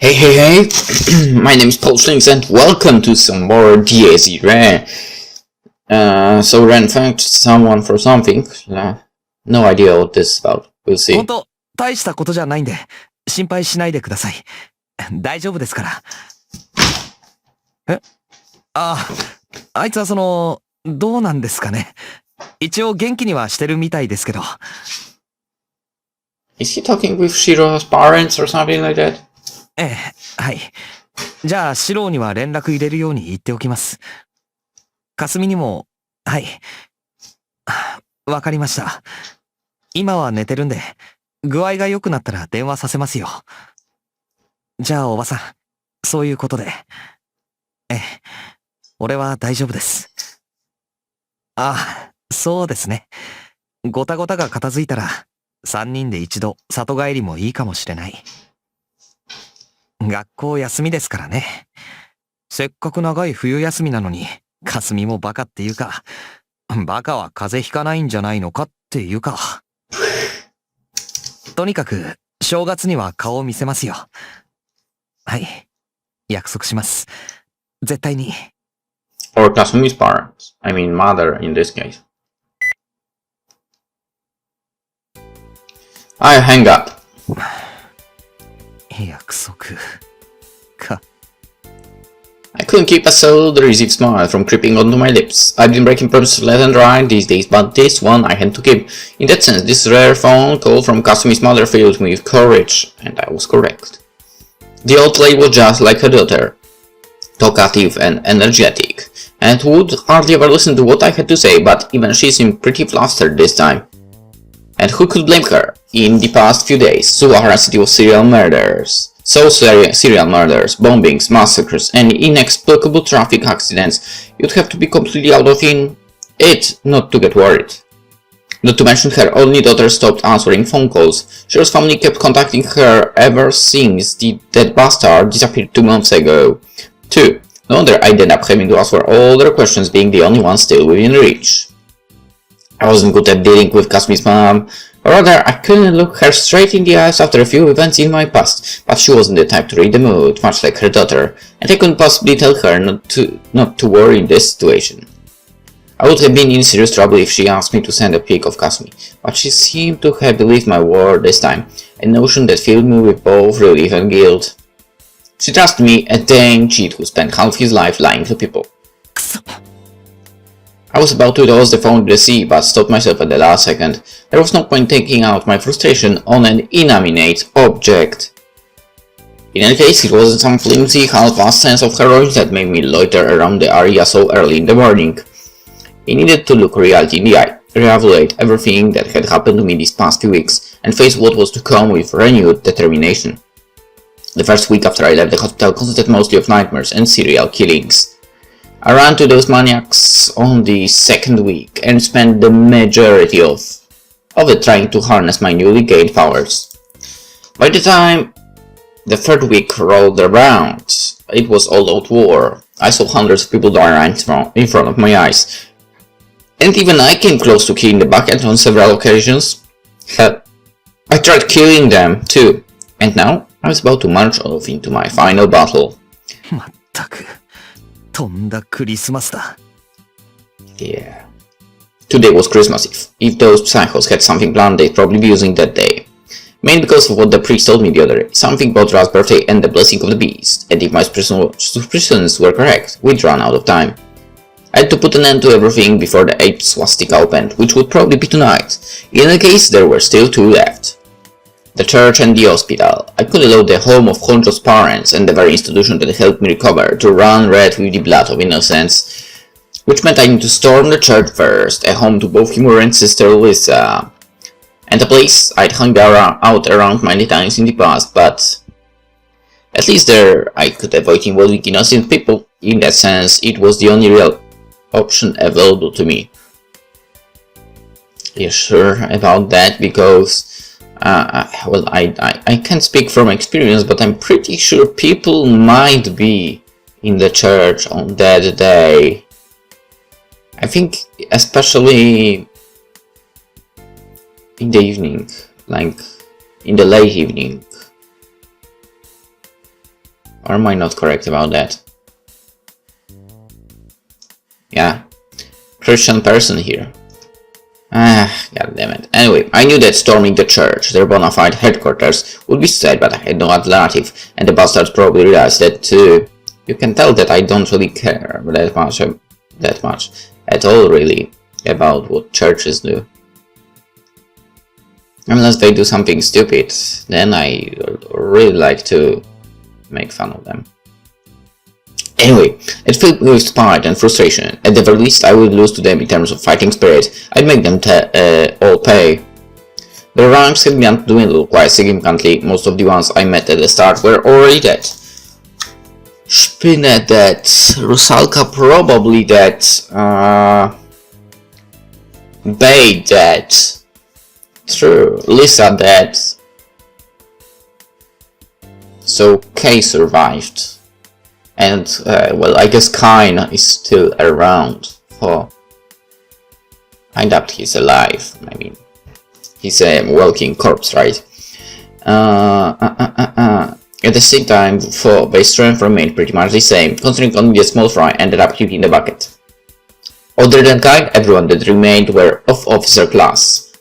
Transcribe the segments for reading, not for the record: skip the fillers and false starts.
Hey, my name is PolishLynx and welcome to some more DAZ Ren. So Ren thanked someone for something. No idea what this is about. We'll see. 本当、大したことじゃないんで、心配しないでください。大丈夫ですから。あいつはどうなんですかね。一応元気にはしてるみたいですけど。Is he talking with Shiro's parents or something like that? はい。じゃあ、シローには連絡入れるように言っておきます。かすみにも、はい。わかりました。今は寝てるんで、具合が良くなったら電話させますよ。じゃあ、おばさん、そういうことで。俺は大丈夫です。そうですね。ごたごたが片付いたら、3人で一度里帰りもいいかもしれない。学校休みですからね。せっかく長い冬休みなのに、かすみもバカっていうか、バカは風邪ひかないんじゃないのかっていうか。とにかく、正月には顔を見せますよ。はい。約束します。絶対に。Or Kasumi's parents. I mean mother in this case. I hang up. 約束か。I couldn't keep a soul-receive smile from creeping onto my lips. I've been breaking promises left and right these days, but this one I had to keep. In that sense, this rare phone call from Kasumi's mother filled me with courage, and I was correct. The old lady was just like her daughter, talkative and energetic, and would hardly ever listen to what I had to say, but even she seemed pretty flustered this time. And who could blame her? In the past few days, Suwahara City was serial murders. Serial murders, bombings, massacres, and inexplicable traffic accidents. You'd have to be completely out of it not to get worried. Not to mention her only daughter stopped answering phone calls. Shiro's family kept contacting her ever since the dead bastard disappeared 2 months ago. 2. No wonder I ended up having to ask for all their questions, being the only one still within reach. I wasn't good at dealing with Kasumi's mom, or rather, I couldn't look her straight in the eyes after a few events in my past, but she wasn't the type to read the mood, much like her daughter, and I couldn't possibly tell her not to worry in this situation. I would have been in serious trouble if she asked me to send a pic of Kasumi, but she seemed to have believed my word this time, a notion that filled me with both relief and guilt. She trusted me, a dang cheat who spent half his life lying to people. I was about to toss the phone to the sea, but stopped myself at the last second. There was no point taking out my frustration on an inanimate object. In any case, it wasn't some flimsy, half-assed sense of heroism that made me loiter around the area so early in the morning. I needed to look reality in the eye, reevaluate everything that had happened to me these past few weeks, and face what was to come with renewed determination. The first week after I left the hospital consisted mostly of nightmares and serial killings. I ran to those maniacs on the second week and spent the majority of it trying to harness my newly gained powers. By the time the third week rolled around, it was all-out war. I saw hundreds of people die in front of my eyes. And even I came close to killing the bucket on several occasions. I tried killing them too. And now I was about to march off into my final battle. まったく。とんだクリスマスだ。Yeah. Today was Christmas Eve. If those psychos had something planned, they'd probably be using that day. Mainly because of what the priest told me the other day. Something about Ra's birthday and the blessing of the beast. And if my suspicions were correct, we'd run out of time. I had to put an end to everything before the 8th swastika opened, which would probably be tonight. In any case, there were still 2 left. The church and the hospital. I could allow the home of Honjo's parents and the very institution that helped me recover to run red with the blood of innocence, which meant I need to storm the church first, a home to both Himura and sister Lisa, and a place I'd hung out around many times in the past, but at least there I could avoid involving innocent people. In that sense, it was the only real option available to me. You're sure about that? Because well, I can't speak from experience, but I'm pretty sure people might be in the church on that day. I think especially in the evening, like in the late evening. Or am I not correct about that? Yeah. Christian person here. Ah, god damn it. Anyway, I knew that storming the church, their bona fide headquarters, would be sad, but I had no alternative, and the bastards probably realized that too. You can tell that I don't really care that much at all, really, about what churches do. Unless they do something stupid, then I really like to make fun of them. Anyway, it filled me with pride and frustration. At the very least, I would lose to them in terms of fighting spirit. I'd make them all pay. Their ranks had begun to dwindle quite significantly. Most of the ones I met at the start were already dead. Spinner dead. Rusalka probably dead. Bay dead. True. Lisa dead. So Kay survived. And, well, I guess Kain is still around. I doubt he's alive. I mean, he's a walking corpse, right? At the same time, their strength remained pretty much the same, considering only the small fry ended up keeping the bucket. Other than Kain, everyone that remained were of officer class.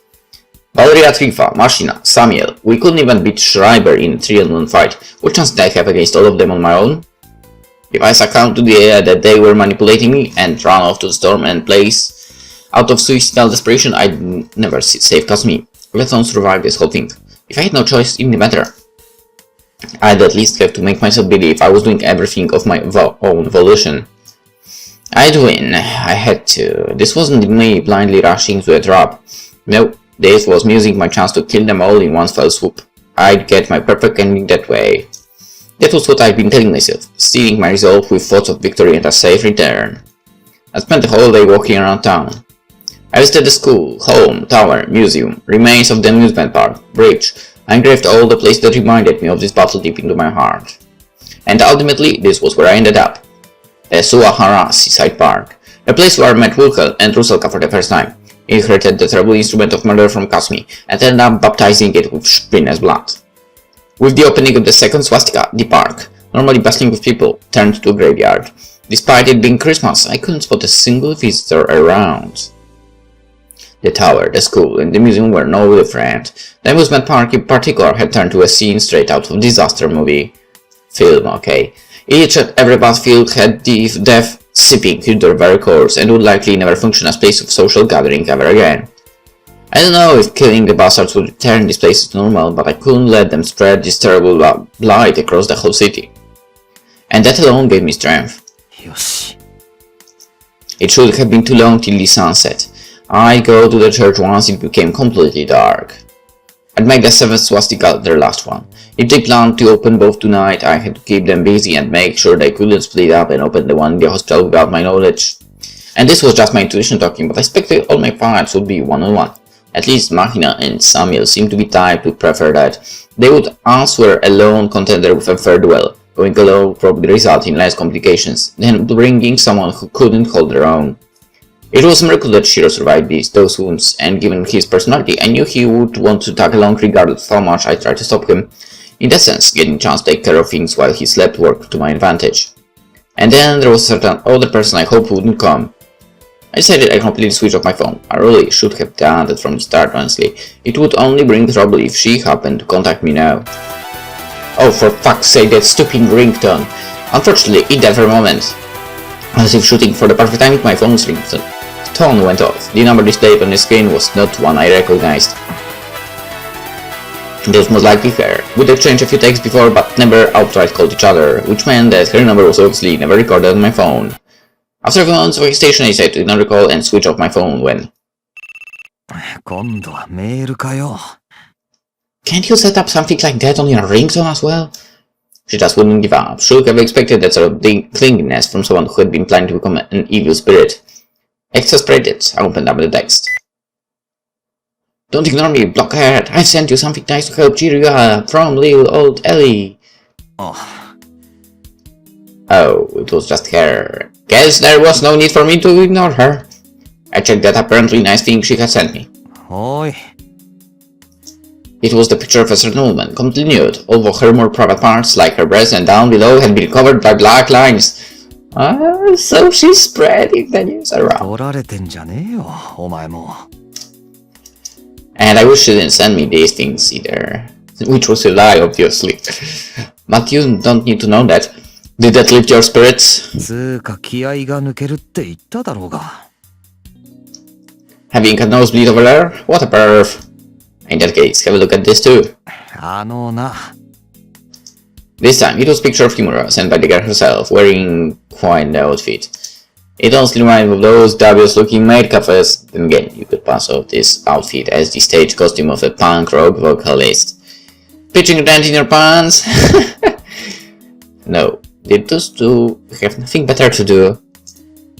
Valeria, Trifa, Marcina, Samuel. We couldn't even beat Schreiber in a 3-on-1 fight. What chance did I have against all of them on my own? If I succumbed to the idea that they were manipulating me and ran off to the storm and place out of suicidal desperation, I'd never save Kasumi, let alone survive this whole thing. If I had no choice in the matter, I'd at least have to make myself believe I was doing everything of my own volition. I'd win. I had to. This wasn't me blindly rushing to a trap. No, this was me using my chance to kill them all in one fell swoop. I'd get my perfect ending that way. That was what I'd been telling myself, stealing my resolve with thoughts of victory and a safe return. I spent the whole day walking around town. I visited the school, home, tower, museum, remains of the amusement park, bridge. I engraved all the places that reminded me of this battle deep into my heart. And ultimately, this was where I ended up. Suahara Seaside Park, a place where I met Wilkel and Rusalka for the first time, inherited the terrible instrument of murder from Kasumi, and ended up baptizing it with Sprinner's blood. With the opening of the second swastika, the park, normally bustling with people, turned to a graveyard. Despite it being Christmas, I couldn't spot a single visitor around. The tower, the school, and the museum were no different. The amusement park in particular had turned to a scene straight out of a disaster movie. Film, okay. Each and every battlefield had the death seeping to their very cores and would likely never function as a place of social gathering ever again. I don't know if killing the bastards would return this place to normal, but I couldn't let them spread this terrible blight across the whole city. And that alone gave me strength. Yoshi. It should have been too long till the sunset. I'd go to the church once it became completely dark. I'd make the 7th swastika their last one. If they planned to open both tonight, I had to keep them busy and make sure they couldn't split up and open the one in the hospital without my knowledge. And this was just my intuition talking, but I expected all my fights would be one-on-one. At least Machina and Samuel seemed to be type to prefer that. They would answer a lone contender with a fair duel. Going alone would probably result in less complications than bringing someone who couldn't hold their own. It was a miracle that Shiro survived those wounds, and given his personality, I knew he would want to tag along regardless of how much I tried to stop him. In that sense, getting a chance to take care of things while he slept worked to my advantage. And then there was a certain other person I hoped wouldn't come. I decided I completely switched off my phone. I really should have done that from the start, honestly. It would only bring trouble if she happened to contact me now. Oh, for fuck's sake, that stupid ringtone. Unfortunately, in that very moment, as if shooting for the perfect time, my phone's ringtone went off. The number displayed on the screen was not one I recognized. This was likely her. We'd exchanged a few texts before, but never outright called each other, which meant that her number was obviously never recorded on my phone. After a few months of hesitation, I decided to ignore the call and switch off my phone when... Can't you set up something like that on your ringtone as well? She just wouldn't give up. She would have expected that sort of clinginess from someone who had been planning to become an evil spirit. Exasperate it. I opened up the text. Don't ignore me, blockhead. I sent you something nice to help cheer you up from little old Ellie. Oh, it was just her. Guess there was no need for me to ignore her. I checked that apparently nice thing she had sent me. oi. It was the picture of a certain woman, completely nude, although her more private parts, like her breast and down below, had been covered by black lines. So she's spreading the news around. 取られてんじゃねえよ、お前も。And I wish she didn't send me these things either. Which was a lie, obviously. But you don't need to know that. Did that lift your spirits? つーか気合が抜けるって言っただろうが。Having a nosebleed over there? What a perv. In that case, have a look at this too. な。 This time, it was a picture of Kimura, sent by the girl herself, wearing quite an outfit. It honestly reminded me of those dubious-looking maid cafes. Then again, you could pass off this outfit as the stage costume of a punk rock vocalist. Pitching a dent in your pants? No, did those two have nothing better to do?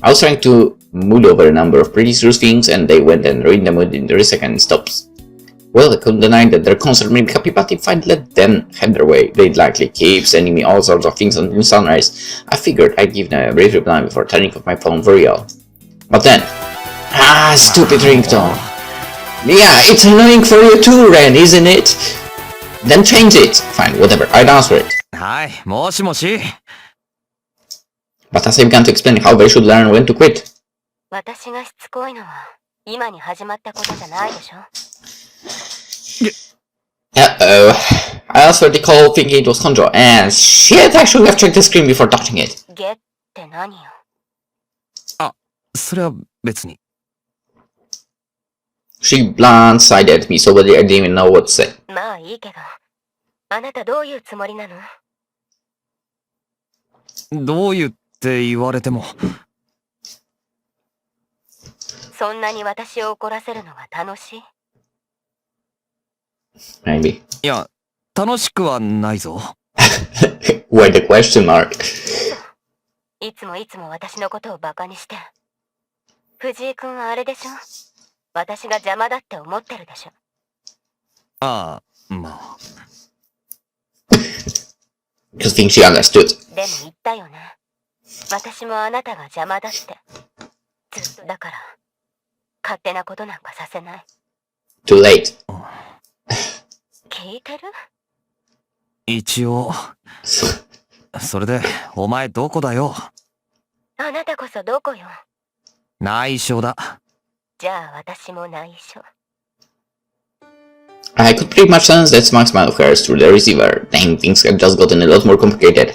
I was trying to mood over a number of pretty serious things, and they went and ruined the mood in 30 second stops. Well, I couldn't deny that their concert made me happy, but if I'd let them have their way, they'd likely keep sending me all sorts of things until sunrise. I figured I'd give them a brief reply before turning off my phone for real. But then... stupid ringtone. Yeah, it's annoying for you too, Ren, isn't it? Then change it. Fine, whatever, I'd answer it. はい、もしもし。But as I began to explain how they should learn when to quit. 私がしつこいのは今に始まったことじゃないでしょ。Uh-oh. I answered the call thinking it was Konjo, and shit, I should have checked the screen before touching it. ゲって何よ。それは別に。She blindsided at me so badly I didn't even know what to say. まあいいけど、あなたどういうつもりなの？どう言って言われても。そんなに私を怒らせるのが楽しい？ Maybe. いや、楽しくはないぞ。Why the question mark? いつも私のことをバカにして。藤井君はあれでしょ？私が邪魔だって思ってるでしょ？まあ。Just think she understood. でも言ったよね。私もあなたが邪魔だって。ずっとだから、勝手なことなんかさせない。Too late. 聞いてる？一応。それで、お前どこだよ？あなたこそどこよ？内緒だ。じゃあ私も内緒。I could pretty much sense that smug smile of hers through the receiver. Dang, things have just gotten a lot more complicated.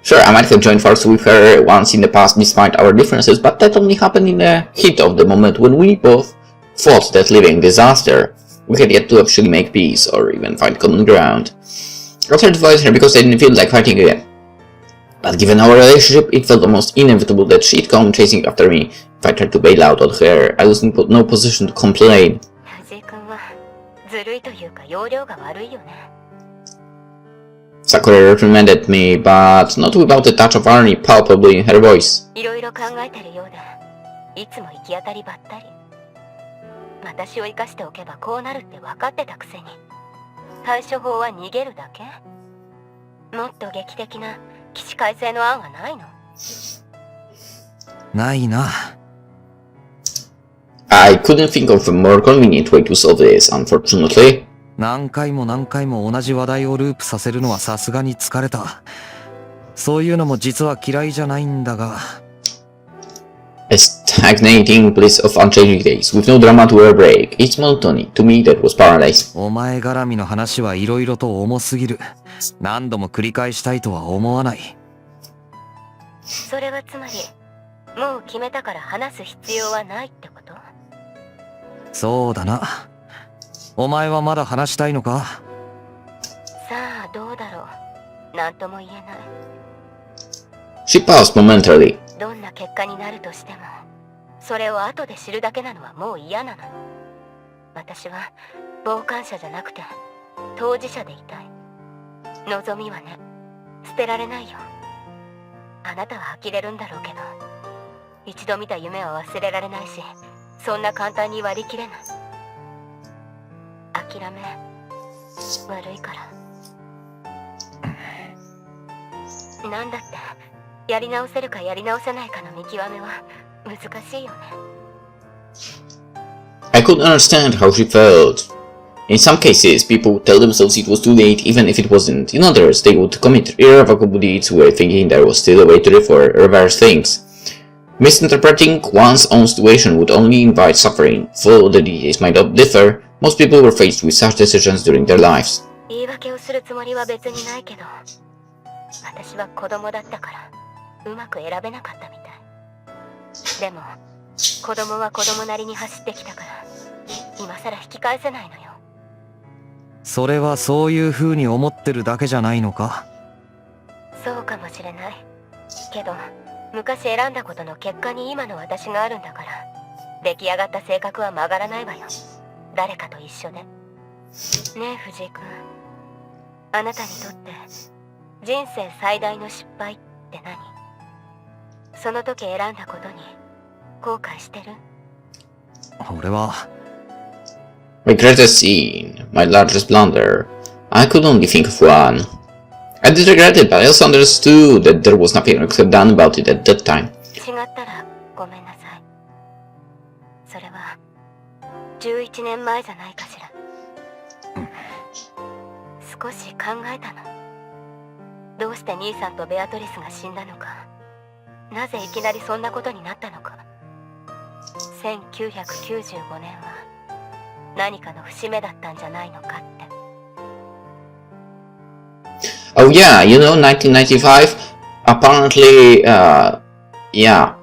Sure, I might have joined forces with her once in the past despite our differences, but that only happened in the heat of the moment when we both fought that living disaster. We had yet to actually make peace, or even find common ground. I tried to avoid her because I didn't feel like fighting again. But given our relationship, it felt almost inevitable that she'd come chasing after me. If I tried to bail out on her, I was in no position to complain. 藤井君はずるいというか容量が悪いよね。Sakura reprimanded me, but not without a touch of irony palpably in her voice. いろいろ考えてるようで、いつも行き当たりばったり。私を生かしておけばこうなるって分かってたくせに。対処法は逃げるだけ？もっと劇的な起死回生の案はないの？ないな。I couldn't think of a more convenient way to solve this, unfortunately. 何回も同じ話題をループさせるのはさすがに疲れた。そういうのも実は嫌いじゃないんだが。A stagnating bliss of unchanging days, with no drama to a break. It's monotony. To me, that was paradise. お前絡みの話はいろいろと重すぎる。何度も繰り返したいとは思わない。それはつまり、もう決めたから話す必要はないってこと？そうだな。お前はまだ話したいのか？さあ、どうだろう。なんとも言えない。She paused momentarily. どんな結果になるとしても、それを後で知るだけなのはもう嫌なの。私は傍観者じゃなくて当事者でいたい。望みはね、捨てられないよ。あなたは呆れるんだろうけど、一度見た夢は忘れられないし、そんな簡単に割り切れない。諦め悪いから。なんだってやり直せるかやり直せないかの見極めは難しいよね。I couldn't understand how she felt. In some cases, people would tell themselves it was too late even if it wasn't. In others, they would commit irrevocable deeds while thinking there was still a way to reverse things. Misinterpreting one's own situation would only invite suffering. Though the details might not differ, most people were faced with such decisions during their lives. 言い訳をするつもりは別にないけど、私は子供だったからうまく選べなかったみたい。でも子供は子供なりに走ってきたから今さら引き返せないのよ。それはそういう風に思ってるだけじゃないのか？そうかもしれないけど、昔選んだことの結果に今の私があるんだから、出来上がった性格は曲がらないわよ。誰かと一緒で。ねえ藤井君、あなたにとって人生最大の失敗って何？その時選んだことに後悔してる？俺は My greatest sin, my largest blunder. I could only think of one. I did regret it, but I also understood that there was nothing I could have done about it at that time. 違ったらごめんなさい。それは11年前じゃないかしら。少し考えたの。どうして兄さんとベアトリスが死んだのか、なぜいきなりそんなことになったのか。1995年は何かの節目だったんじゃないのかって。Oh yeah, 1995? Apparently, yeah,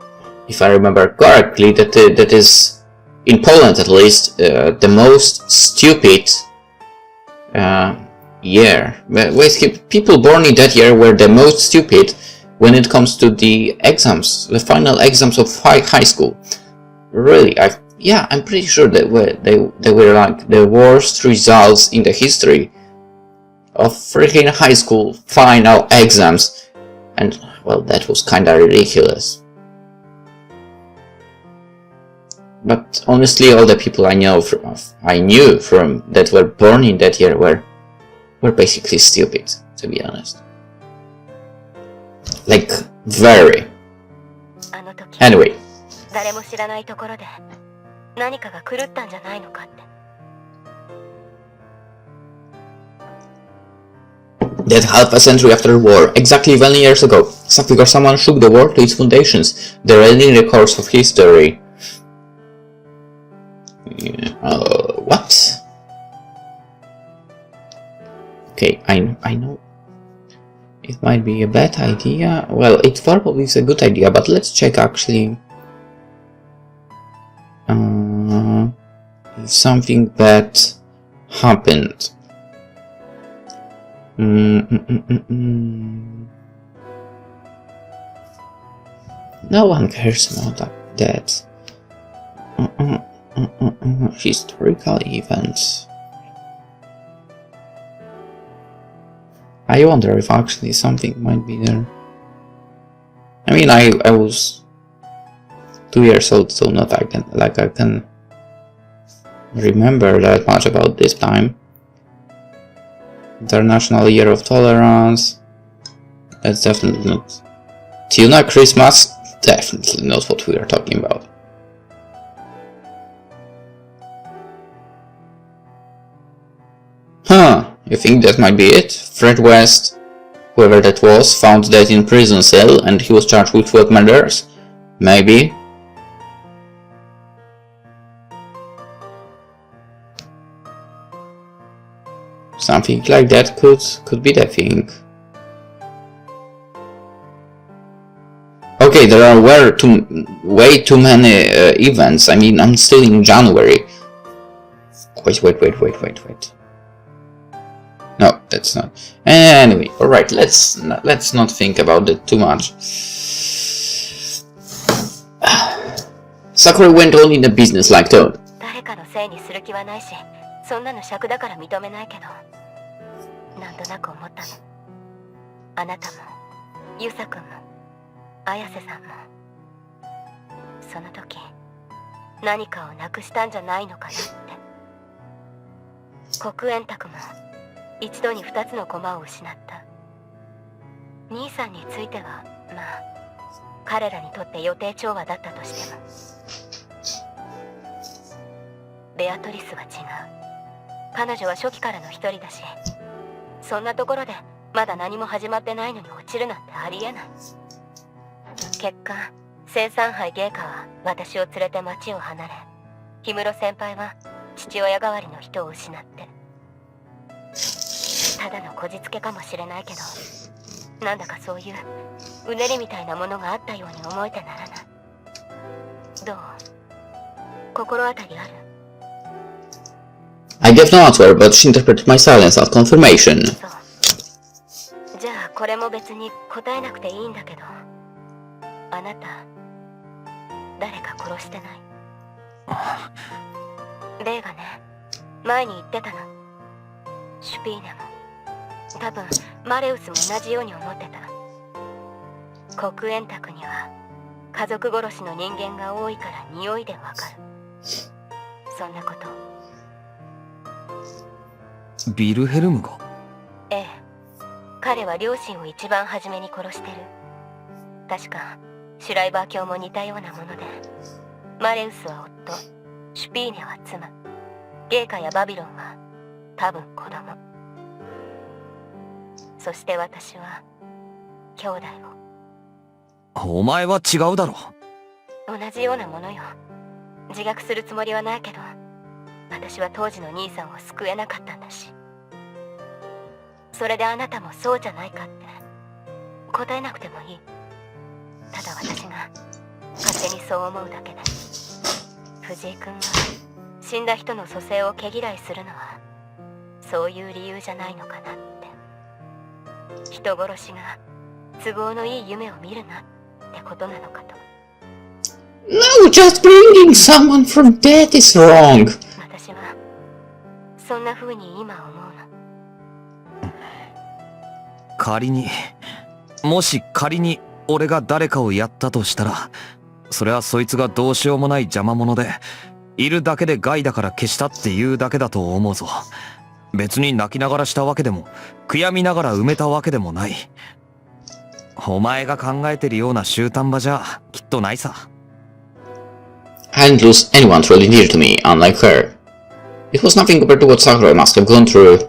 if I remember correctly, that is, in Poland at least, the most stupid year. Basically, people born in that year were the most stupid when it comes to the exams, the final exams of high school. Really, I'm pretty sure that they were like the worst results in the history of freaking high school final exams, and well, that was kinda ridiculous. But honestly, all the people I knew from that were born in that year were basically stupid, to be honest. Like, very. Anyway. 誰も知らないところで何かが狂ったんじゃないのかって。That half a century after the war, exactly 20 years ago, something or someone shook the world to its foundations, derailing the course of history. What? Okay, I know. It might be a bad idea. Well, it probably is a good idea, but let's check actually. If something bad happened. No one cares about that. Historical events. I wonder if actually something might be there. I mean, I was 2 years old, so not I can remember that much about this time. International Year of Tolerance. That's definitely not. Tuna Christmas. Definitely not what we are talking about. Huh, you think that might be it? Fred West, whoever that was, found dead in prison cell and he was charged with 12 murders? Maybe. Something like that could be the thing. Okay, there are way too many events. I mean, I'm still in January. Wait. No, that's not. Anyway, alright, let's not think about it too much. Sakura went on in a business-like tone. 誰かのせいにする気はないし、そんなの尺だから認めないけど、なんとなく思ったの。あなたも、ゆさくんも、綾瀬さんも、その時、何かをなくしたんじゃないのかなって。黒煙卓も、一度に2つの駒を失った。兄さんについては、まあ、彼らにとって予定調和だったとしても。ベアトリスは違う。彼女は初期からの一人だし、そんなところでまだ何も始まってないのに落ちるなんてありえない。結果、生産杯芸家は私を連れて町を離れ、氷室先輩は父親代わりの人を失って、ただのこじつけかもしれないけど、なんだかそういううねりみたいなものがあったように思えてならない。どう？心当たりある？ I gave no answer, but she interpreted my silence as confirmation. そう。じゃあこれも別に答えなくていいんだけど、あなた誰か殺してない？レイがね、前に言ってたの。シュピーネも多分マレウスも同じように思ってた。黒煙卓には家族殺しの人間が多いから匂いでわかる。そんなこと。ビルヘルムが？ええ、彼は両親を一番初めに殺してる。確かシュライバー卿も似たようなもので、マレウスは夫、シュピーネは妻、ゲーカやバビロンは多分子供。そして私は兄弟を。お前は違うだろ。同じようなものよ。自虐するつもりはないけど、私は当時の兄さんを救えなかったんだし。それであなたもそうじゃないかって答えなくてもいい。ただ私が勝手にそう思うだけで。藤井君は死んだ人の蘇生を毛嫌いするのはそういう理由じゃないのかなって。人殺しが都合のいい夢を見るなってことなのかと。 No, just bringing someone from death is wrong. 私はそんな風に今思うの。もし仮に俺が誰かをやったとしたら、それはそいつがどうしようもない邪魔者で、いるだけで害だから消したっていうだけだと思うぞ。別に泣きながらしたわけでも、悔やみながら埋めたわけでもない。お前が考えてるような終端場じゃきっとないさ。I hadn't lost anyone truly dear to me, unlike her. It was nothing compared to what Sakura must have gone through.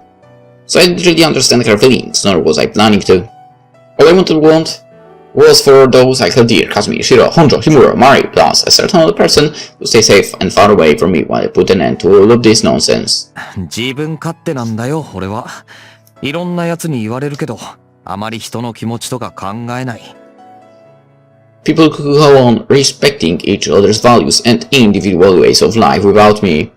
So I didn't really understand her feelings, nor was I planning to. All I want was for those I held dear, Kazumi, Shiro, Honjo, Himuro, Mari, plus a certain other person to stay safe and far away from me while I put an end to all of this nonsense. 自分勝手なんだよ、俺は。いろんな奴に言われるけど、あまり人の気持ちとか考えない。People could go on respecting each other's values and individual ways of life without me.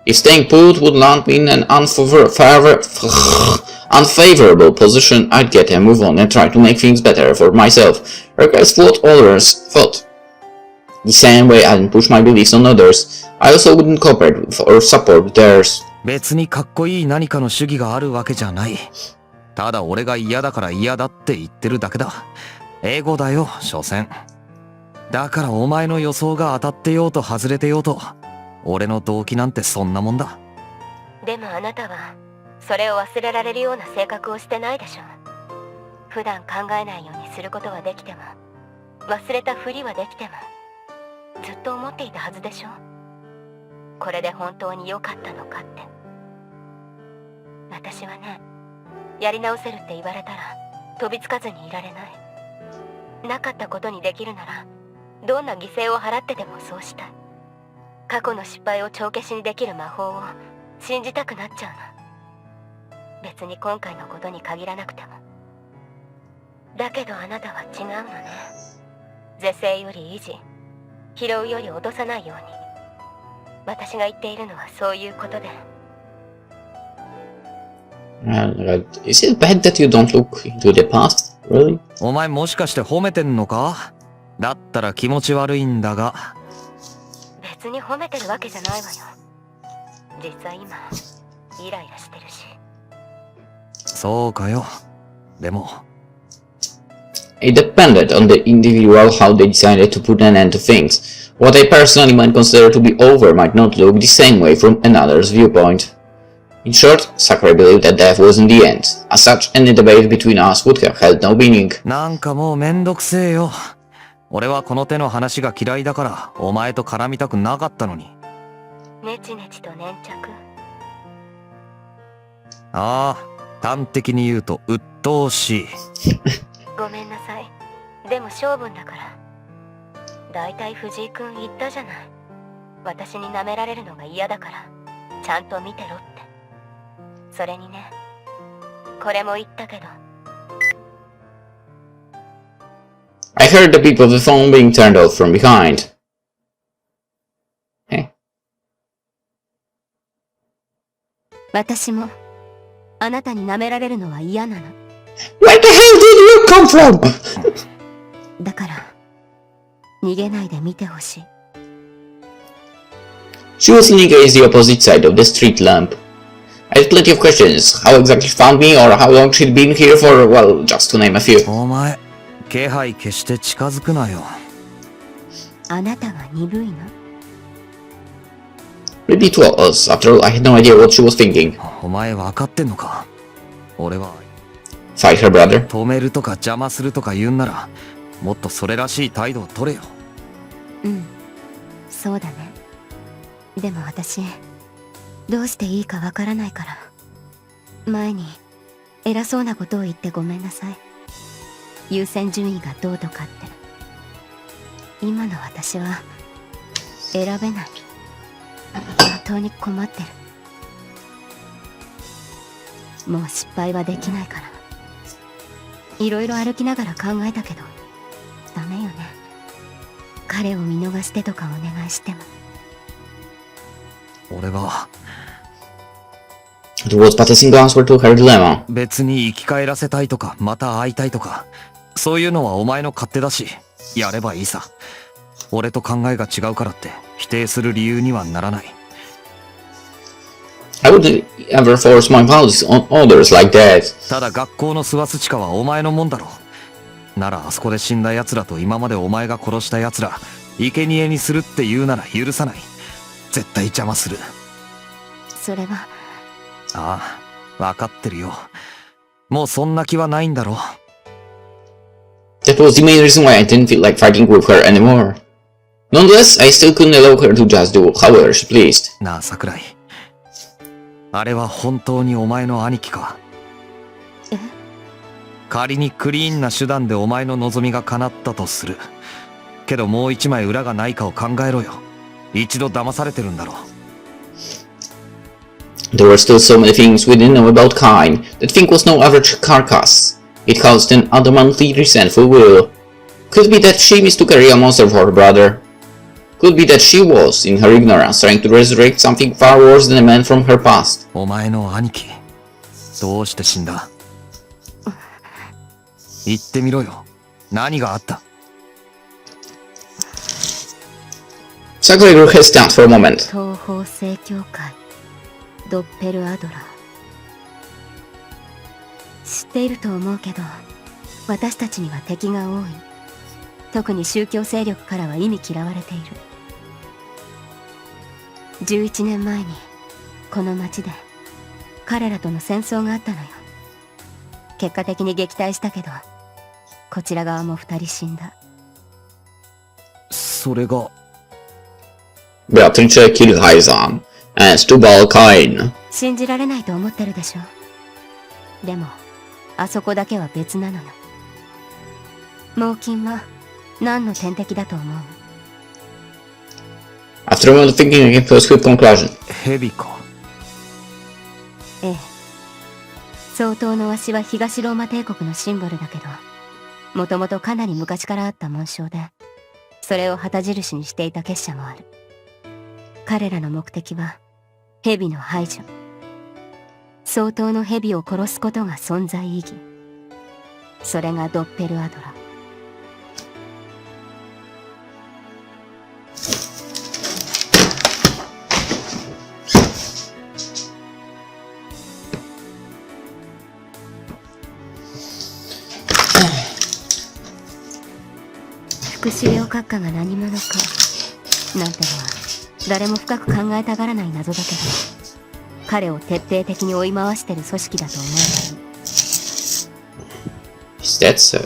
If staying put would land me in an unfavorable position, I'd get a move on and try to make things better for myself, regardless of what others thought. The same way I didn't push my beliefs on others, I also wouldn't cooperate with or support theirs. 別にかっこいい何かの主義があるわけじゃない。ただ俺が嫌だから嫌だって言ってるだけだ。英語だよ、所詮。だからお前の予想が当たってようと外れてようと、俺の動機なんてそんなもんだ。でもあなたはそれを忘れられるような性格をしてないでしょ。普段考えないようにすることはできても、忘れたふりはできても、ずっと思っていたはずでしょ。これで本当に良かったのかって。私はね、やり直せるって言われたら飛びつかずにいられない。なかったことにできるなら、どんな犠牲を払ってでもそうしたい。過去の失敗を帳消しにできる魔法を信じたくなっちゃうの。別に今回のことに限らなくても。だけどあなたは違うのね。是正より維持、拾うより落とさないように。私が言っているのはそういうことで。Is it bad that you don't look into the past? Really? お前もしかして褒めてんのか？だったら気持ち悪いんだが。別に褒めてるわけじゃないわよ。実は今イライラしてるし。そうかよ。でも It depended on the individual how they decided to put an end to things. What I personally might consider to be over might not look the same way from another's viewpoint. In short, Sakurai believed that death wasn't the end. As such, any debate between us would have held no meaning. なんかもうめんどくせえよ。俺はこの手の話が嫌いだからお前と絡みたくなかったのに。ネチネチと粘着。ああ、端的に言うと鬱陶しい。ごめんなさい。でも性分だから。だいたい藤井くん言ったじゃない。私に舐められるのが嫌だからちゃんと見てろって。それにね、これも言ったけど。I heard the beep of the phone being turned off from behind. Eh? 私もあなたに舐められるのは嫌なの。 Where the hell did you come from? だから逃げないで見てほしい。 She was leaning against the opposite side of the street lamp. I had plenty of questions. How exactly she found me, or how long she'd been here for, well, just to name a few. お前、気配消して近づくなよ。あなたが鈍いの？ Maybe it was. After all, I had no idea what she was thinking. お前分かってんのか？俺は Fight her brother. 止めるとか邪魔するとか言うんなら、もっとそれらしい態度を取れよ。うん、そうだね。でも私どうしていいかわからないから、前に偉そうなことを言ってごめんなさい。優先順位がどうとかって。今の私は選べない。本当に困ってる。もう失敗はできないから。いろいろ歩きながら考えたけどダメよね。彼を見逃してとかお願いしても。俺は It was but a single answer to her dilemma. 別に生き返らせたいとかまた会いたいとか、そういうのはお前の勝手だし、やればいいさ。俺と考えが違うからって否定する理由にはならない。 I wouldn't ever force my values on others like that. ただ学校の諏訪土はお前のもんだろう。ならあそこで死んだ奴らと今までお前が殺した奴ら生贄にするって言うなら許さない。絶対邪魔する。それは。ああ、分かってるよ。もうそんな気はないんだろ。 That was the main reason why I didn't feel like fighting with her anymore. Nonetheless, I still couldn't allow her to just do however she pleased. なあ桜井、あれは本当にお前の兄貴か？え？仮にクリーンな手段でお前の望みが叶ったとする。けどもう一枚裏がないかを考えろよ。一度騙されてるんだろう。 There were still so many things we didn't know about Kain. That thing was no average carcass. It housed an adamantly resentful will. Could be that she mistook a real monster for her brother. Could be that she was, in her ignorance, trying to resurrect something far worse than a man from her past. お前の兄貴、どうして死んだ？言ってみろよ。何があった？ Sakurai grew hesitant for a moment. 東方正教会ドッペルアドラー。知っていると思うけど、私たちには敵が多い。特に宗教勢力からは忌み嫌われている。11年前にこの町で彼らとの戦争があったのよ。結果的に撃退したけど、こちら側も2人死んだ。それが Beatrice killed Haizan, and Stubal Kain. 信じられないと思ってるでしょ。でもあそこだけは別なのよ。猛禽は何の天敵だと思う？ After a moment of thinking, I came to a swift conclusion. 蛇か。ええ。相当のわしは東ローマ帝国のシンボルだけど、もともとかなり昔からあった紋章で、それを旗印にしていた結社もある。彼らの目的は蛇の排除。相当の蛇を殺すことが存在意義。それがドッペルアドラー。復讐用閣下が何者かなんてのは誰も深く考えたがらない謎だけど、彼を徹底的に追い回してる組織だと思えばいい。 Is that so?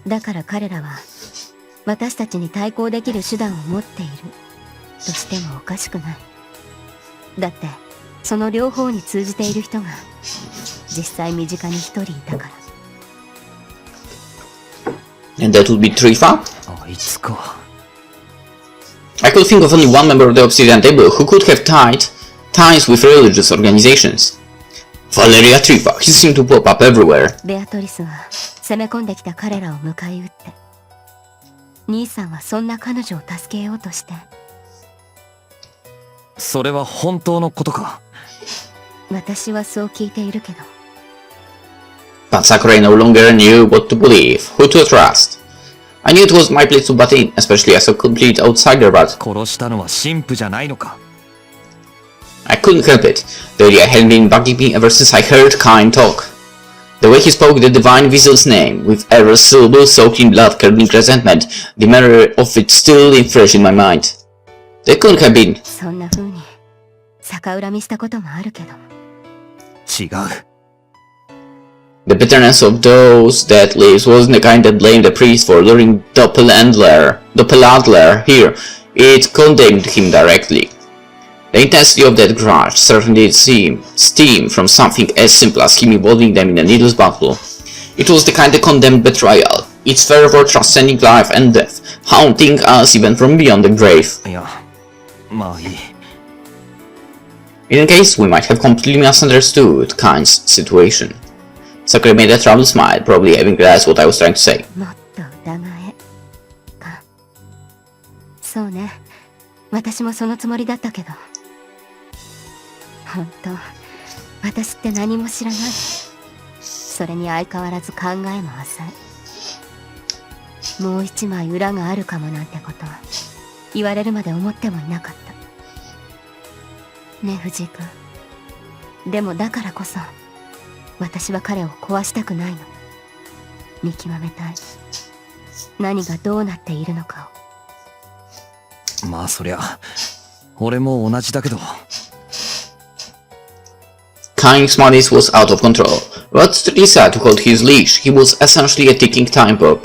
だから彼らは私たちに対抗できる手段を持っているとしてもおかしくない。だってその両方に通じている人が実際身近に一人いたから。 And that would be Trifa? あいつか。 I could think of only one member of the Obsidian Table who could have ties with religious organizations. Valeria Trifa. He seemed to pop up everywhere. ベアトリスは攻め込んできた彼らを迎え撃って、兄さんはそんな彼女を助けようとして。それは本当のことか。私はそう聞いているけど。 But Sakurai no longer knew what to believe, who to trust. I knew it was my place to butt in, especially as a complete outsider, but 殺したのは神父じゃないのか。 I couldn't help it. The idea had been bugging me ever since I heard Kain talk. The way he spoke the divine Weasel's name, with every syllable soaked in blood-curdling resentment, the memory of it still fresh in my mind. They couldn't have been. そんな風に逆恨みしたこともあるけど。違う。 The bitterness of those that lives wasn't the kind that blamed the priest for luring Doppelhandler here. It condemned him directly. The intensity of that grudge certainly stemmed from something as simple as him involving them in a needless battle. It was the kind that condemned betrayal, its fervor transcending life and death, haunting us even from beyond the grave. いや、まあいい。 In any case, we might have completely misunderstood Kain's situation. Sakurai made a troubled smile, probably having realized what I was trying to say. もっと疑えか。そうね、私もそのつもりだったけど。本当、私って何も知らない。それに相変わらず考えも浅い。もう一枚裏があるかもなんてことは言われるまで思ってもいなかった。ねえ藤井君、でもだからこそ私は彼を壊したくないの。見極めたい。何がどうなっているのかを。まあそりゃ、俺も同じだけど。Kain's madness was out of control, but he decided to hold his leash. He was essentially a ticking time bomb.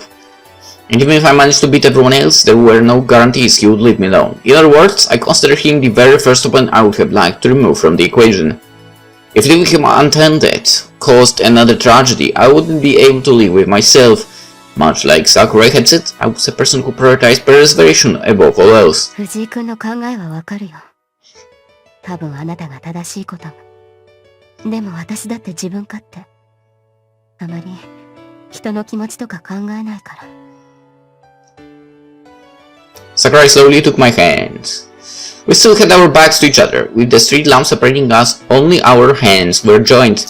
And even if I managed to beat everyone else, there were no guarantees he would leave me alone. In other words, I considered him the very first opponent I would have liked to remove from the equation. If leaving him untended caused another tragedy, I wouldn't be able to live with myself. Much like Sakurai had said, I was a person who prioritized preservation above all else. 藤井君の考えはわかるよ。多分あなたが正しいこと。でも私だって自分勝手。あまり人の気持ちとか考えないから。Sakurai slowly took my hand. We still had our backs to each other, with the street lamp separating us, only our hands were joined.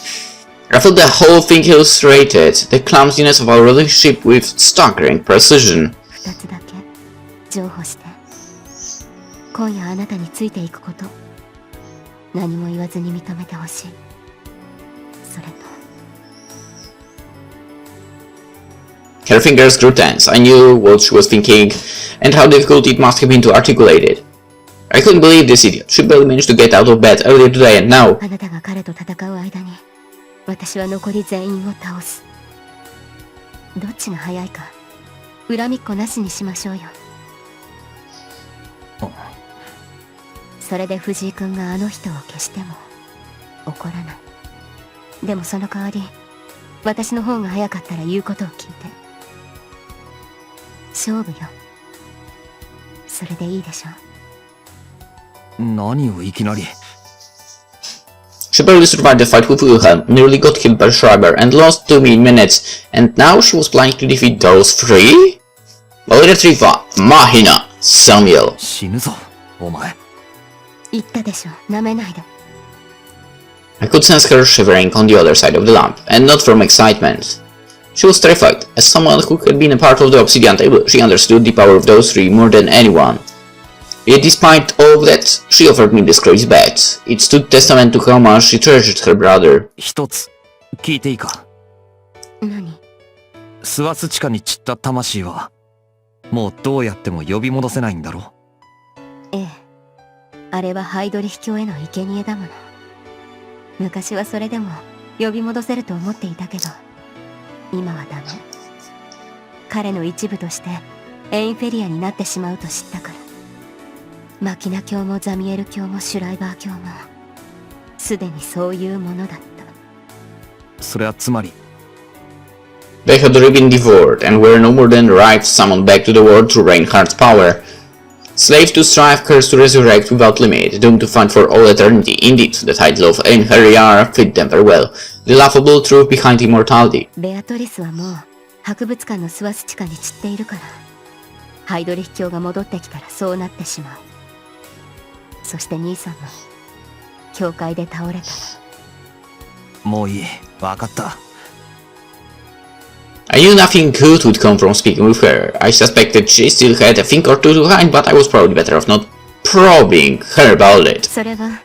I felt the whole thing illustrated the clumsiness of our relationship with staggering precision. 二つだけ譲歩して、今夜あなたについていくこと、何も言わずに認めてほしい。それと Her fingers grew tense. I knew what she was thinking, and how difficult it must have been to articulate it. I couldn't believe this idiot. She barely managed to get out of bed earlier today, and now... あなたが彼と戦う間に、私は残り全員を倒す。どっちが早いか、恨みっこなしにしましょうよ。それで藤井君があの人を消しても怒らない。でもその代わり、私の方が早かったら言うことを聞いて。勝負よ。それでいいでしょ。何をいきなり。 She barely survived the fight with Wilhelm, nearly got killed by Schreiber, and lost to me in minutes, and now she was planning to defeat those three? Valeria Trifa, Mahina, Samuel. 死ぬぞ、お前。言ったでしょ、舐めないで。I could sense her shivering on the other side of the lamp, and not from excitement. She was terrified. As someone who had been a part of the Obsidian Table, she understood the power of those three more than anyone. Yet despite all of that, she offered me this crazy bet. It stood testament to how much she treasured her brother. 一つ、聞いていいか。何？スワス地下に散った魂は、もうどうやっても呼び戻せないんだろ。ええ。あれはハイドリ秘境への生贄だもの。昔はそれでも呼び戻せると思っていたけど、今はダメ。彼の一部としてエインフェリアになってしまうと知ったから。マキナ教もザミエル教もシュライバー教もすでにそういうものだった。それはつまり They had already been devoured and were no more than arrived summoned back to the world through Reinhardt's power. Slaves to strive, cursed to resurrect without limit, doomed to fight for all eternity. Indeed, the title of irae fit them very well. The laughable truth behind immortality. ベアトリスはもう博物館のスワス地下に散っているから、ハイドリヒ教が戻ってきたらそうなってしまう。そして兄さんも教会で倒れた。もういい。わかった。I knew nothing good would come from speaking with her. I suspected she still had a thing or two to hide, but I was probably better off not probing her about it. それは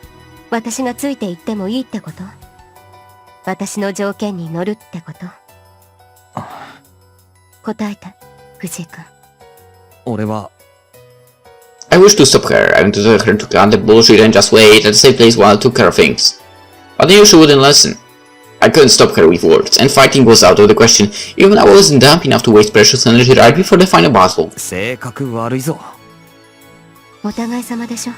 私がついていってもいいってこと？私の条件に乗るってこと？答えて、藤井君。俺は I wished to stop her. I wanted to tell her to cut the bullshit and just wait at the same place while I took care of things. But I knew she wouldn't listen. I couldn't stop her with words, and fighting was out of the question, even though I wasn't dumb enough to waste precious energy right before the final battle. 性格悪いぞ。お互い様でしょ。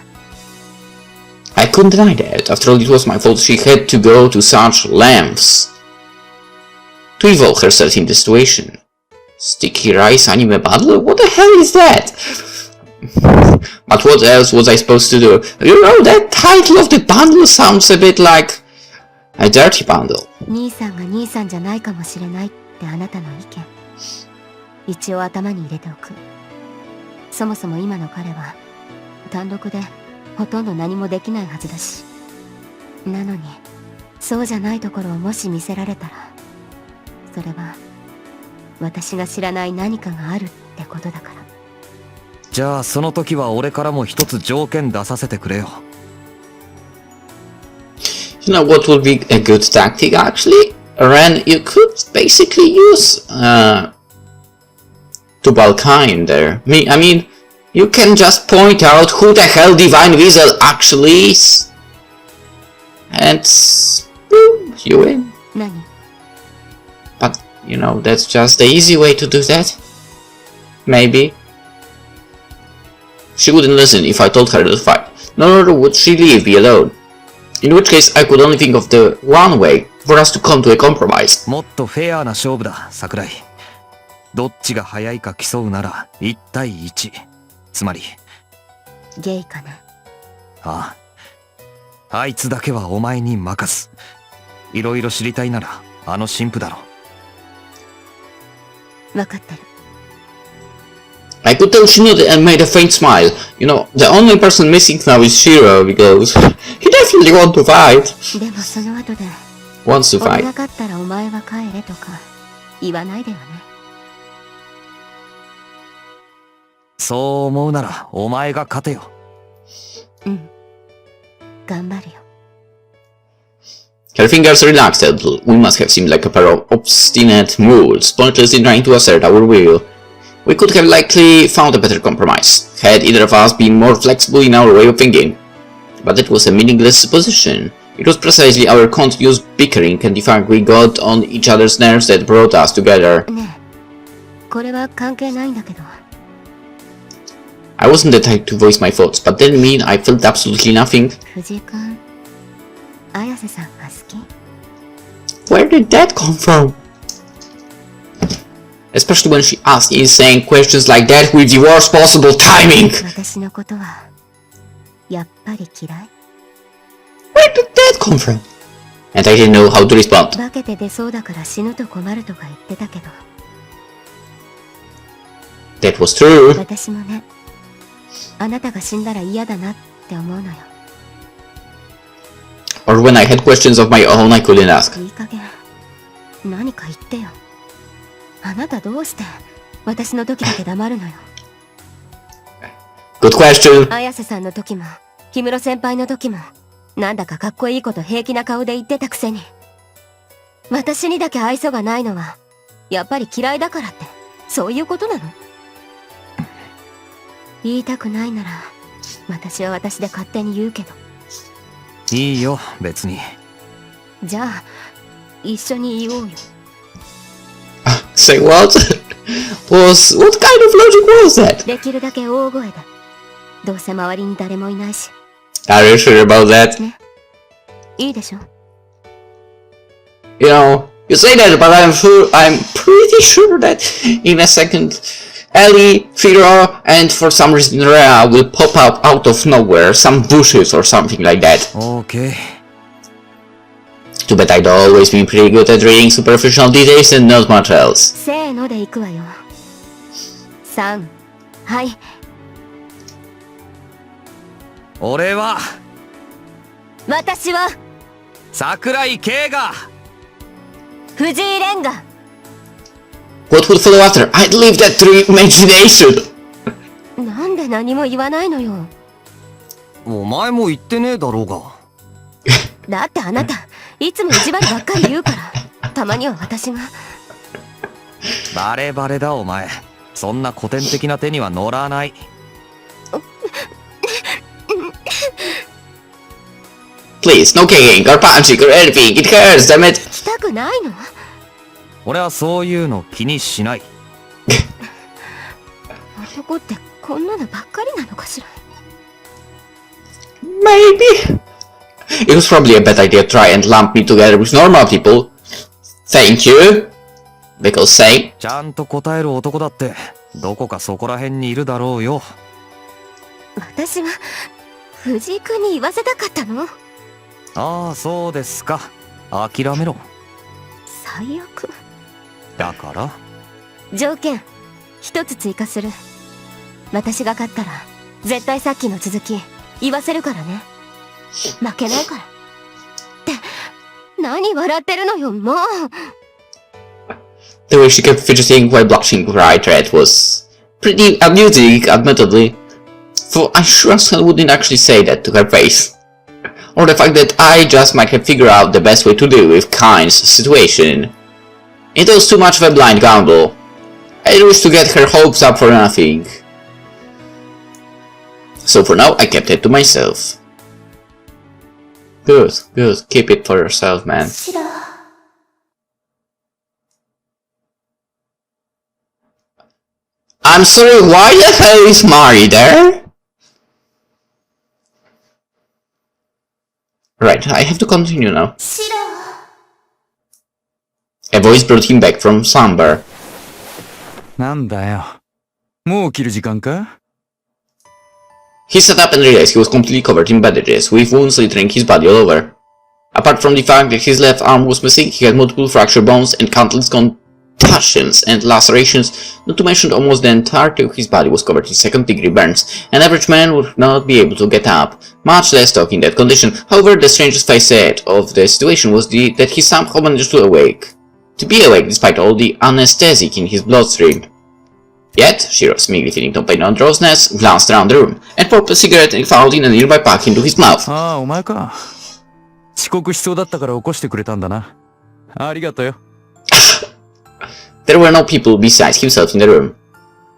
I couldn't deny that. After all, it was my fault she had to go to such lengths to involve herself in the situation. Sticky rice anime bundle? What the hell is that? But what else was I supposed to do? You know, that title of the bundle sounds a bit like a dirty bundle. 兄さんが兄さんじゃないかもしれないってあなたの意見。一応頭に入れておく。そもそも今の彼は単独でほとんど何もできないはずだし。なのに、そうじゃないところをもし見せられたら、それは私が知らない何かがあるってことだから。じゃあその時は俺からも一つ条件出させてくれよ。You know what would be a good tactic actually? Ren, you could basically use Tubalcain there. I mean, you can just point out who the hell Divine Weasel actually is. And boom, you win. 何？ But, you know, that's just the easy way to do that. Maybe. She wouldn't listen if I told her to fight, nor would she leave me alone. In which case, I could only think of the one way for us to come to a compromise. もっとフェアな勝負だ、桜井。どっちが早いか競うなら1対1。つまりゲイかな。ああ。あいつだけはお前に任す。いろいろ知りたいならあの神父だろ。わかってる。I could tell she nodded and made a faint smile. You know, the only person missing now is Shiro because he definitely wants to fight. でもその後で Wants to 俺 fight. が勝ったらお前は帰れとか言わないでよね。そう思うならお前が勝てよ。うん。頑張るよ。Her fingers relaxed a little. We must have seemed like a pair of obstinate mules, pointlessly trying to assert our will. We could have likely found a better compromise, had either of us been more flexible in our way of thinking. But that was a meaningless supposition. It was precisely our continuous bickering and the fact we got on each other's nerves that brought us together. ねえ、これは関係ないんだけど。I wasn't the type to voice my thoughts, but that mean I felt absolutely nothing. 藤井君、綾瀬さんが好き？ Where did that come from? Especially when she asked insane questions like that with the worst possible timing. 私のことはやっぱり嫌い？ Where did that come from? And I didn't know how to respond. 化けて出そうだから死ぬと困るとか言ってたけど。That was true. 私もね、あなたが死んだら嫌だなって思うのよ。Or when I had questions of my own I couldn't ask. いい加減、何か言ってよ。あなたどうして私の時だけ黙るのよ。Good question. 綾瀬さんの時も氷室先輩の時もなんだかかっこいいこと平気な顔で言ってたくせに、私にだけ愛想がないのはやっぱり嫌いだからって、そういうことなの？言いたくないなら私は私で勝手に言うけど。いいよ、別に。じゃあ一緒に言おうよ。Say what? What kind of logic was that? できるだけ大声で。どうせ周りに誰もいないし。Are you sure about that? ね。いいでしょ。You know, you say that, but I'm pretty sure that in a second, Ellie, Firo, and for some reason Rhea will pop up out of nowhere, some bushes or something like that. OK。Too bad I'd always been pretty good at reading superficial details and not much else. せーので行くわよ。3、はい。俺は私は桜井慶が藤井蓮が What would follow after? I'd leave that to your imagination! なんで何も言わないのよ。お前も言ってねえだろうが。だってあなたいつも意地悪ばっかり言うから、たまには私が。バレバレだお前。そんな古典的な手には乗らない。Please, no kicking or punching or anything, it hurts, damn it! 来たくないの？俺はそういうの気にしない。男ってこんなのばっかりなのかしら。Maybe. It was probably a bad idea to try and lump me together with normal people. Thank you. Because say. ちゃんと答える男だってどこかそこら辺にいるだろうよ。私は藤井君に言わせたかったの？ああ、そうですか。諦めろ。最悪。だから条件一つ追加する。私が勝ったら絶対さっきの続き言わせるからね。負けないから。って何笑ってるのよ、もう。The way she kept fidgeting while blushing bright red was pretty amusing, admittedly. For I'm sure Sun wouldn't actually say that to her face. Or the fact that I just might have figured out the best way to deal with Kyne's situation. It was too much of a blind gamble. I didn't wish to get her hopes up for nothing. So for now, I kept it to myself. Good, good. Keep it for yourself, man. I'm sorry, why the hell is Mari there? Right, I have to continue now. A voice brought him back from slumber. なんだよ。もう起きる時間か? He sat up and realized he was completely covered in bandages, with wounds littering his body all over. Apart from the fact that his left arm was missing, he had multiple fractured bones and countless contusions and lacerations, not to mention almost the entirety of his body was covered in second-degree burns. An average man would not be able to get up, much less talk in that condition. However, the strangest facet of the situation was that he somehow managed to be awake despite all the anesthetic in his bloodstream. Yet, Shiro, seemingly feeling no pain or drowsiness, glanced around the room, and popped a cigarette and found in a nearby pack into his mouth. ああ、お前か。遅刻しそうだったから起こしてくれたんだな。ありがとよ。There were no people besides himself in the room.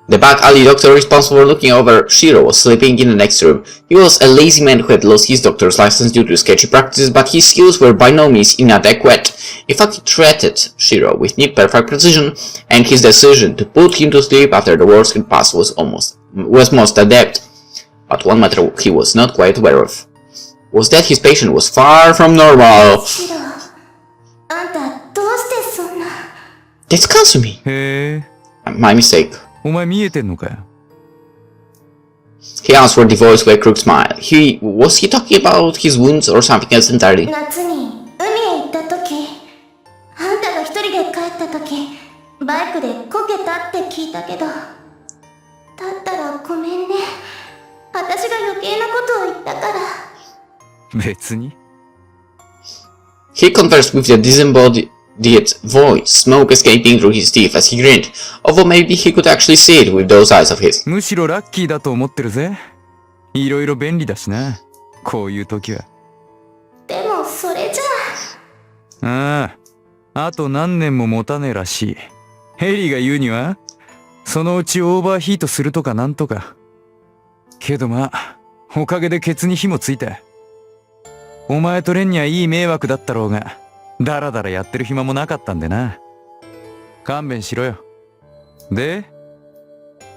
The back alley doctor responsible for looking over Shiro was sleeping in the next room. He was a lazy man who had lost his doctor's license due to sketchy practices, but his skills were by no means inadequate. In fact, he treated Shiro with near-perfect precision, and his decision to put him to sleep after the worst had passed was most adept. But one matter he was not quite aware of was that his patient was far from normal. That's Kasumi. へえ。 My mistake. お前見えてんのかよ。 He answered the voice with a crooked smile. Was he talking about his wounds or something else entirely? 夏に海へ行った時、あんたが一人で帰った時、バイクでこけたって聞いたけど、だったらごめんね。私が余計なことを言ったから。別に。He conversed with the disembodied voice, smoke escaping through his teeth as he grinned, although maybe he could actually see it with those eyes of his. むしろラッキーだと思ってるぜ。いろいろ便利だしな。こういう時は。でもそれじゃああ、あと何年も持たねえらしい。ヘリが言うには、そのうちオーバーヒートするとかなんとか。けどまあ、おかげでケツに火もついた。お前とレンにはいい迷惑だったろうが、だらだらやってる暇もなかったんでな。勘弁しろよ。で、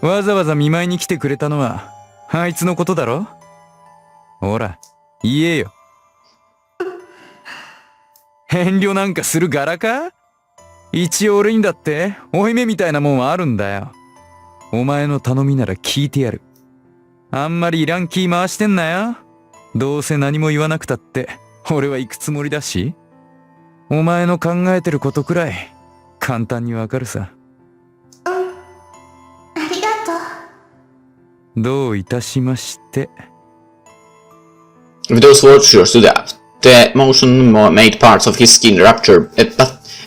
わざわざ見舞いに来てくれたのは、あいつのことだろ。ほら、言えよ。遠慮なんかする柄か？一応俺にだって負い目みたいなもんはあるんだよ。お前の頼みなら聞いてやる。あんまりいらん気回してんなよ。どうせ何も言わなくたって俺は行くつもりだし。お前の考えてることくらい簡単にわかるさ。ありがとう。どういたしまして。 With those words, Shiro stood up. The motion made parts of his skin rupture,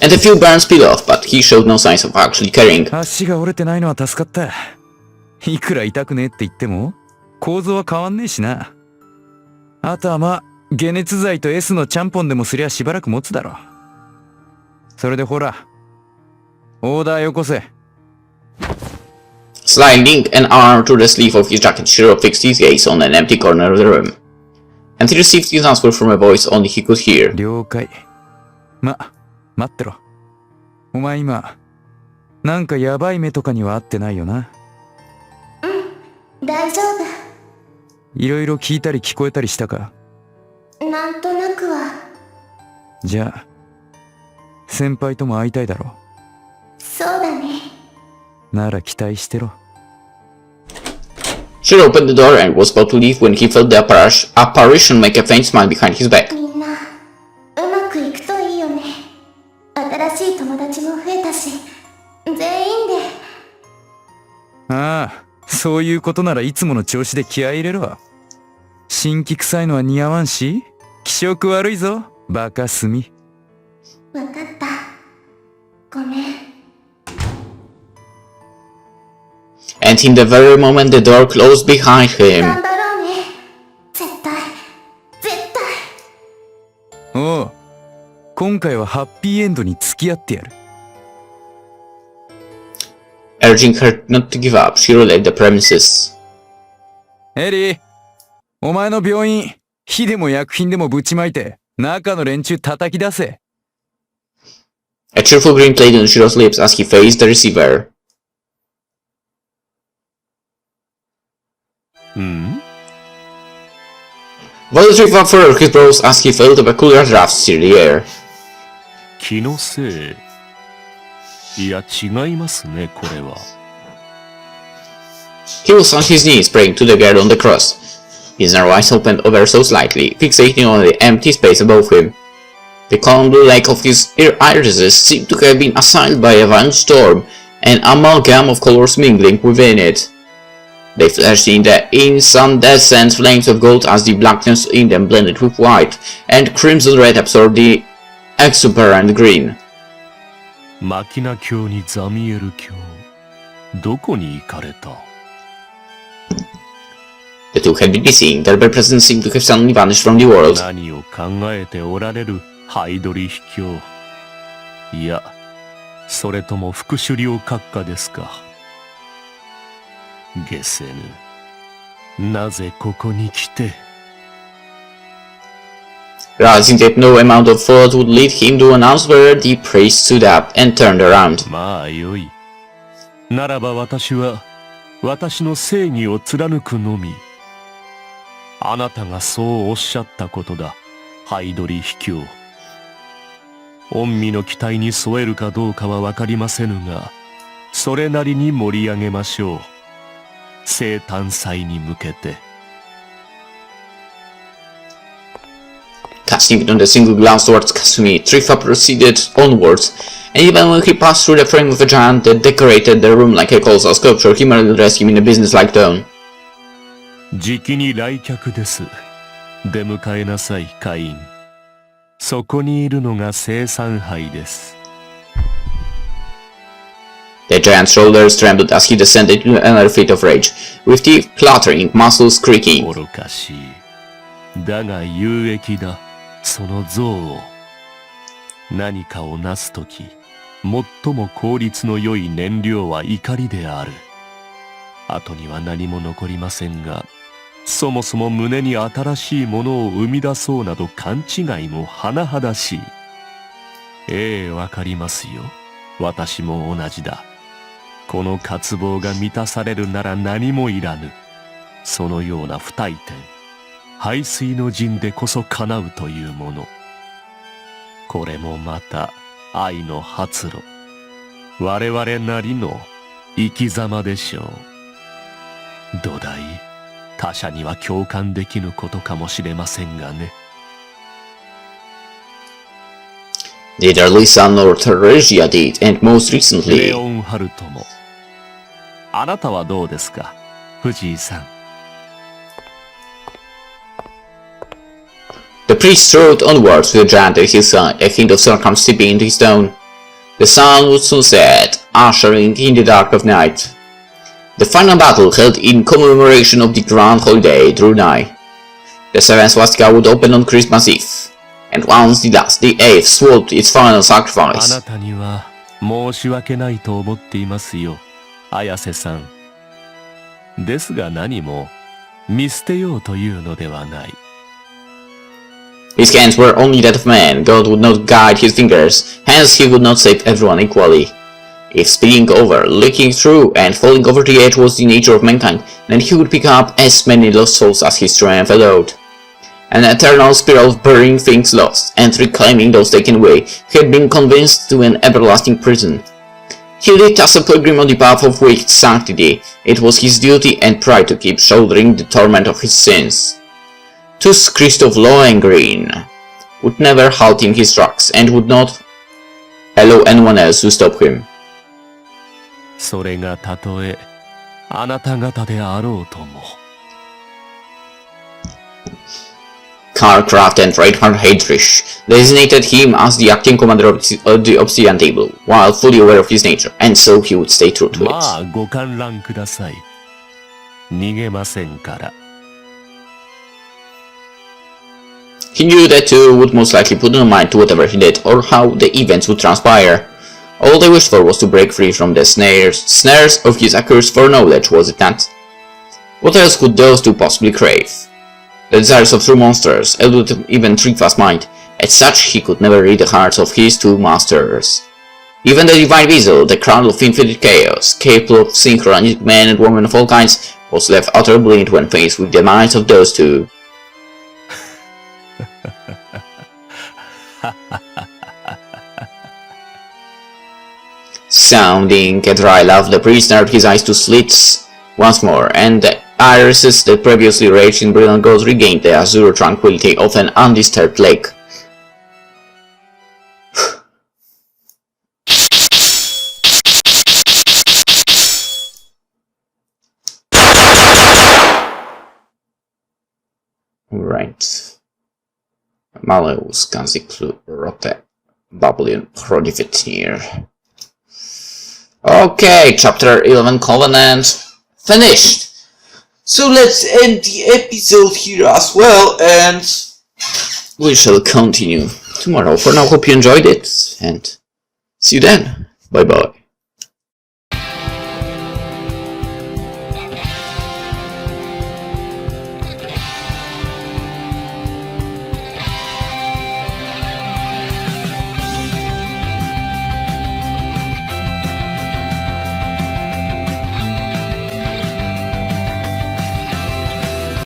and a few burns peel off, but he showed no signs of actually caring. 足が折れてないのは助かった。いくら痛くねえって言っても構造は変わんねえしな。あとはまあ解熱剤と S のちゃんぽんでもすりゃしばらく持つだろ。それでほら、オーダーよこせ。Sliding an arm through the sleeve of his jacket, Shiro fixed his gaze on an empty corner of the room. And he received his answer from a voice only he could hear. 了解。待ってろ。お前今、なんかヤバい目とかには合ってないよな。大丈夫。いろいろ聞いたり聞こえたりしたか？なんとなくは。じゃあ、先輩とも会いたいだろ。そうだね。なら期待してろ。Shiro opened the door and was about to leave when he felt the apparition make a faint smile behind his back. みんな、うまくいくといいよね。新しい友達も増えたし、全員で。ああ、そういうことならいつもの調子で気合い入れろ。新規臭いのは似合わんし、気色悪いぞ、バカスミ。わかった。ごめん。And in the very moment the door closed behind him. 頑張ろうね。絶対。おう、今回はハッピーエンドに付き合ってやる。Urging her not to give up, Shiro left the premises. エリー、お前の病院、火でも薬品でもぶちまいて、中の連中叩き出せ。A cheerful grin played on Shiro's lips as he faced the receiver. Violet furrowed his brows as he felt a peculiar draft stir the air. 気のせい。いや、違いますね、これは。He was on his knees praying to the God on the cross. His narrow eyes opened ever so slightly, fixating on the empty space above him. The calm blue lake of his irises seemed to have been assailed by a violent storm, an amalgam of colors mingling within it. They flashed in the incandescent flames of gold as the blackness in them blended with white, and crimson red absorbed the exuberant green. マキナ教にザミエル教。どこに行かれた？ The two had been missing, their bare presence seemed to have suddenly vanished from the world. 何を考えておられるハイドリヒ教。いや、それとも副首領閣下ですか。ゲセヌ、なぜここに来て。Realizing that no amount of thought would lead him to an answer, the priest stood up and turned around. まあよい。ならば私は、私の正義を貫くのみ。あなたがそうおっしゃったことだ、ハイドリヒ教。御身の期待に添えるかどうかはわかりませぬが、それなりに盛り上げましょう。生誕祭に向けて。Casting it on the single glance towards Kasumi, Trifa proceeded onwards, and even when he passed through the frame of a giant that decorated the room like a colossal sculpture, he merely addressed him in a businesslike tone. じきに来客です。出迎えなさい、会員。そこにいるのが生産杯です。The giant's shoulders trembled as he descended into another fit of rage, with teeth clattering, muscles creaking. 愚かしい。だが有益だ、その像を。何かをなすとき、最も効率の良い燃料は怒りである。後には何も残りませんが、そもそも胸に新しいものを生み出そうなど勘違いも甚だしい。ええ、わかりますよ。私も同じだ。この渇望が満たされるなら何もいらぬ。そのような不退転、背水の陣でこそ叶うというもの。これもまた愛の発露。我々なりの生き様でしょう。土台、他者には共感できぬことかもしれませんがね。Neither Lisa nor Theresia did, and most レ recently, オンハルトも。あなたはどうですか、藤井さん。the priest strode onwards with a giant at his side, a hint of sarcasm seeping into his tone. The sun would soon set, ushering in the dark of night. The final battle held in commemoration of the grand holiday drew nigh. The seventh swastika would open on Christmas Eve, and once the last, the eighth, swallowed its final あ sacrifice. なたには申し訳ないと思っていますよ、綾瀬さん。ですが何も見捨てようというのではない。His hands were only that of man, God would not guide his fingers, hence he would not save everyone equally. If spilling over, leaking through, and falling over the edge was the nature of mankind, then he would pick up as many lost souls as his strength allowed. An eternal spiral of burying things lost, and reclaiming those taken away, he had been convinced to an everlasting prison. He lived as a pilgrim on the path of wicked sanctity. It was his duty and pride to keep shouldering the torment of his sins. Thus Christoph Lohengrin would never halt in his tracks, and would not allow anyone else to stop him. それがたとえあなた方であろうとも。Karlkraft and Reinhard Heydrich designated him as the acting commander of the Obsidian Table, while fully aware of his nature, and so he would stay true to ま it. あご観覧ください。逃げませんから。He knew that two would most likely put no mind to whatever he did, or how the events would transpire. All they wished for was to break free from the snares of his accursed foreknowledge, was it not? What else could those two possibly crave? The desires of true monsters eluded even Trigva's mind. As such, he could never read the hearts of his two masters. Even the divine Weasel, the crown of infinite chaos, capable of synchronizing men and women of all kinds, was left utterly blind when faced with the minds of those two. Sounding a dry laugh, the priest narrowed his eyes to slits once more, and the irises that previously raged in brilliant gold regained the azure tranquility of an undisturbed lake. Right. Malleus ganze rotte Babylon Prodifetir. Okay, chapter 11 Covenant finished. So let's end the episode here as well, and we shall continue tomorrow. For now, hope you enjoyed it, and see you then. Bye bye.